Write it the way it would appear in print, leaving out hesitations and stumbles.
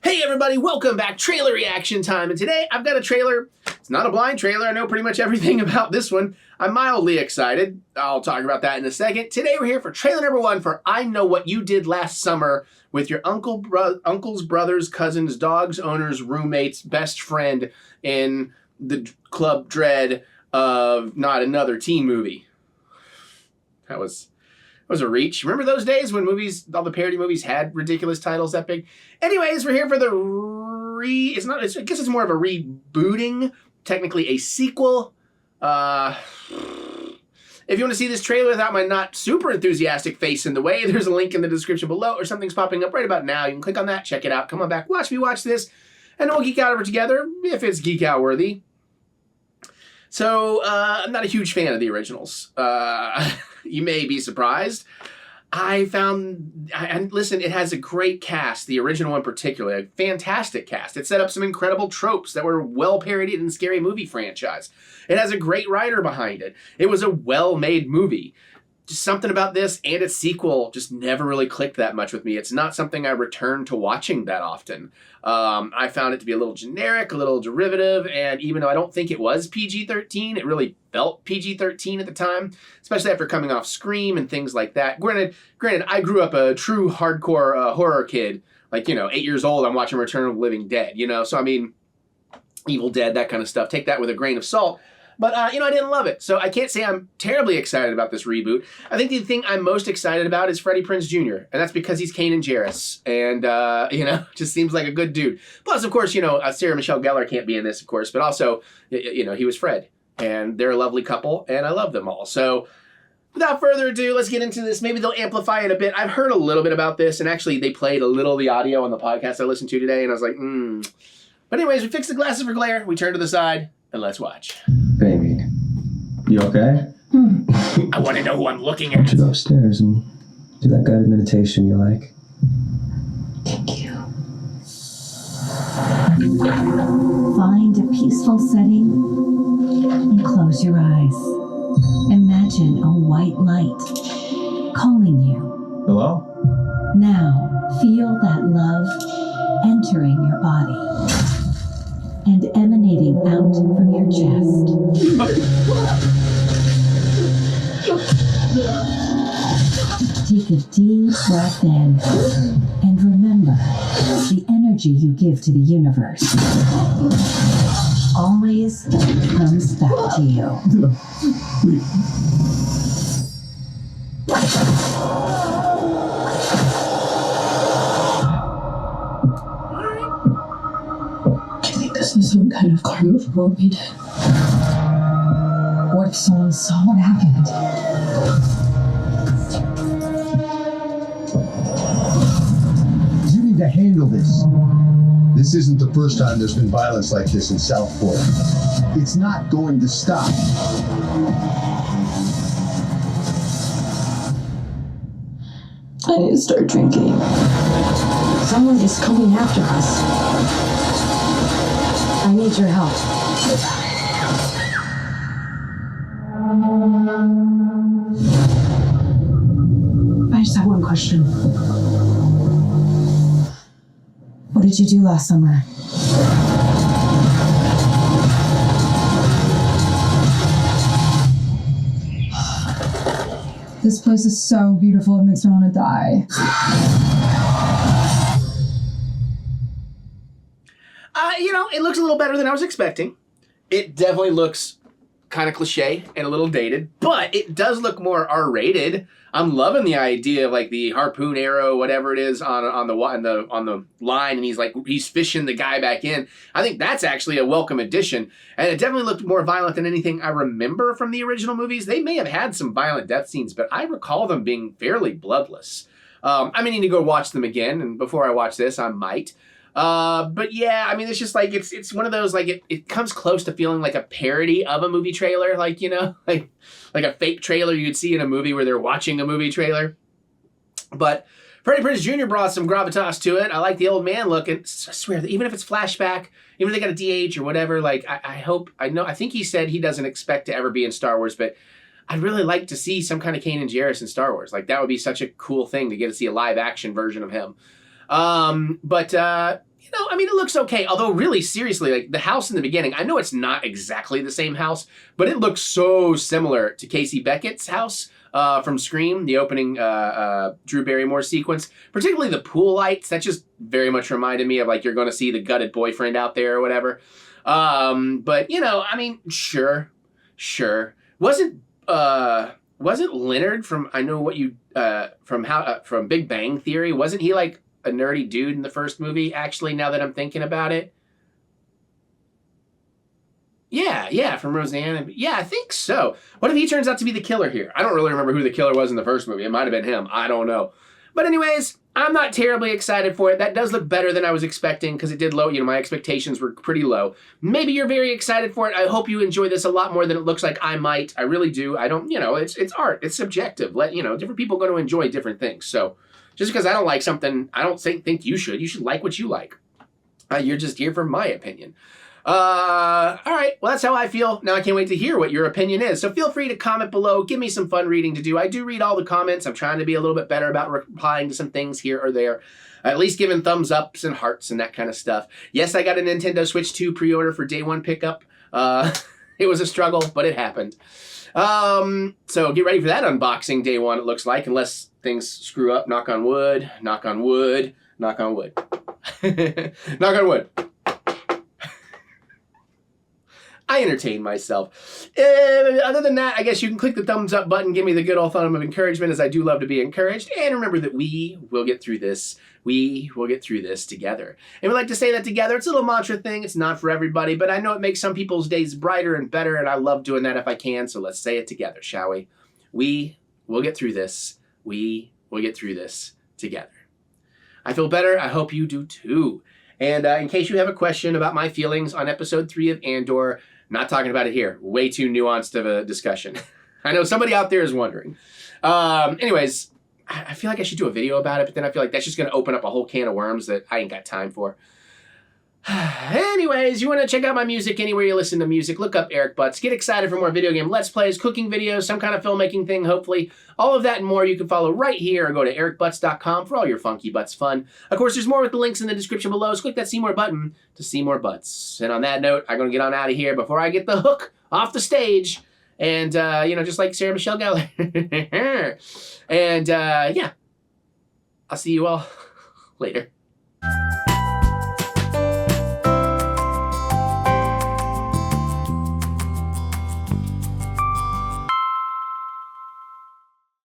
Hey everybody, welcome back. Trailer reaction time. And today I've got a trailer. It's not a blind trailer. I know pretty much everything about this one. I'm mildly excited. I'll talk about that in a second. Today we're here for trailer number 1 for I Know What You Did Last Summer with your uncle's brother's, cousin's, dog's owner's, roommate's best friend in the club dread of not another teen movie. That was a reach. Remember those days when movies, all the parody movies had ridiculous titles that big? Anyways, we're here for the I guess it's more of a rebooting, technically a sequel. If you want to see this trailer without my not super enthusiastic face in the way, there's a link in the description below, or something's popping up right about now. You can click on that, check it out. Come on back, watch me watch this, and then we'll geek out over together if it's geek out worthy. So, I'm not a huge fan of the originals. You may be surprised. Listen, it has a great cast, the original one particularly, a fantastic cast. It set up some incredible tropes that were well parodied in the Scary Movie franchise. It has a great writer behind it. It was a well-made movie. Just something about this and its sequel just never really clicked that much with me. It's not something I return to watching that often. I found it to be a little generic, a little derivative, and even though I don't think it was PG-13, it really felt PG-13 at the time, especially after coming off Scream and things like that. Granted, I grew up a true hardcore horror kid. Like, 8 years old, I'm watching Return of the Living Dead, So, I mean, Evil Dead, that kind of stuff. Take that with a grain of salt. But, I didn't love it. So I can't say I'm terribly excited about this reboot. I think the thing I'm most excited about is Freddie Prinze Jr. And that's because he's Kanan Jarrus. And, just seems like a good dude. Plus, of course, Sarah Michelle Gellar can't be in this, of course. But also, he was Fred. And they're a lovely couple. And I love them all. So without further ado, let's get into this. Maybe they'll amplify it a bit. I've heard a little bit about this. And actually, they played a little of the audio on the podcast I listened to today. And I was like, But anyways, we fixed the glasses for glare. We turn to the side. And let's watch. Baby, you okay? I want to know who I'm looking at. You go upstairs and do that guided meditation you like. Thank you. Find a peaceful setting and close your eyes. Imagine a white light calling you. Hello? Now, feel that love entering your body and emanating out from your chest. Take a deep breath in and remember the energy you give to the universe always comes back to you. This is some kind of karma for what we did. What if someone saw what happened? You need to handle this. This isn't the first time there's been violence like this in Southport. It's not going to stop. I need to start drinking. Someone is coming after us. I need your help. I just have one question. What did you do last summer? This place is so beautiful, it makes me want to die. It looks a little better than I was expecting. It definitely looks kind of cliche and a little dated, but it does look more R-rated. I'm loving the idea of like the harpoon arrow, whatever it is, on the line, and he's fishing the guy back in. I think that's actually a welcome addition, and it definitely looked more violent than anything I remember from the original movies. They may have had some violent death scenes, but I recall them being fairly bloodless. I may need to go watch them again, and before I watch this, I might. But yeah, it's just like, it's one of those, like, it comes close to feeling like a parody of a movie trailer, like, like a fake trailer you'd see in a movie where they're watching a movie trailer. But Freddie Prinze Jr. brought some gravitas to it. I like the old man look, and I swear that even if it's flashback, even if they got a DH or whatever, like, I think he said he doesn't expect to ever be in Star Wars, but I'd really like to see some kind of Kanan Jarrus in Star Wars. Like, that would be such a cool thing to get to see a live action version of him. But I mean, it looks okay. Although, really, seriously, like the house in the beginning, I know it's not exactly the same house, but it looks so similar to Casey Beckett's house from Scream, the opening Drew Barrymore sequence. Particularly the pool lights. That just very much reminded me of like you're going to see the gutted boyfriend out there or whatever. But I mean, sure. Wasn't Leonard from I Know What You from Big Bang Theory? Wasn't he like a nerdy dude in the first movie, actually, now that I'm thinking about it? Yeah, from Roseanne. Yeah, I think so. What if he turns out to be the killer here? I don't really remember who the killer was in the first movie. It might have been him. I don't know. But anyways, I'm not terribly excited for it. That does look better than I was expecting because it did low. My expectations were pretty low. Maybe you're very excited for it. I hope you enjoy this a lot more than it looks like I might. I really do. I don't, it's art. It's subjective. Different people are going to enjoy different things. So just because I don't like something, I don't think you should. You should like what you like. You're just here for my opinion. All right. Well, that's how I feel. Now I can't wait to hear what your opinion is. So feel free to comment below. Give me some fun reading to do. I do read all the comments. I'm trying to be a little bit better about replying to some things here or there. At least giving thumbs ups and hearts and that kind of stuff. Yes, I got a Nintendo Switch 2 pre-order for day one pickup. It was a struggle, but it happened. So get ready for that unboxing day one, it looks like, unless things screw up. Knock on wood, knock on wood, knock on wood. Knock on wood. I entertain myself. Other than that, I guess you can click the thumbs up button, give me the good old thumb of encouragement, as I do love to be encouraged. And remember that we will get through this. We will get through this together. And we like to say that together. It's a little mantra thing. It's not for everybody, but I know it makes some people's days brighter and better, and I love doing that if I can. So let's say it together, shall we? We will get through this. We will get through this together. I feel better. I hope you do too. And in case you have a question about my feelings on episode 3 of Andor, not talking about it here. Way too nuanced of a discussion. I know somebody out there is wondering. Anyways, I feel like I should do a video about it, but then I feel like that's just going to open up a whole can of worms that I ain't got time for. Anyways, you want to check out my music anywhere you listen to music, look up TheEricButts. Get excited for more video game Let's Plays, cooking videos, some kind of filmmaking thing, hopefully. All of that and more you can follow right here or go to TheEricButts.com for all your funky butts fun. Of course, there's more with the links in the description below, so click that see more button to see more butts. And on that note, I'm going to get on out of here before I get the hook off the stage. And, just like Sarah Michelle Gellar. And, yeah. I'll see you all later.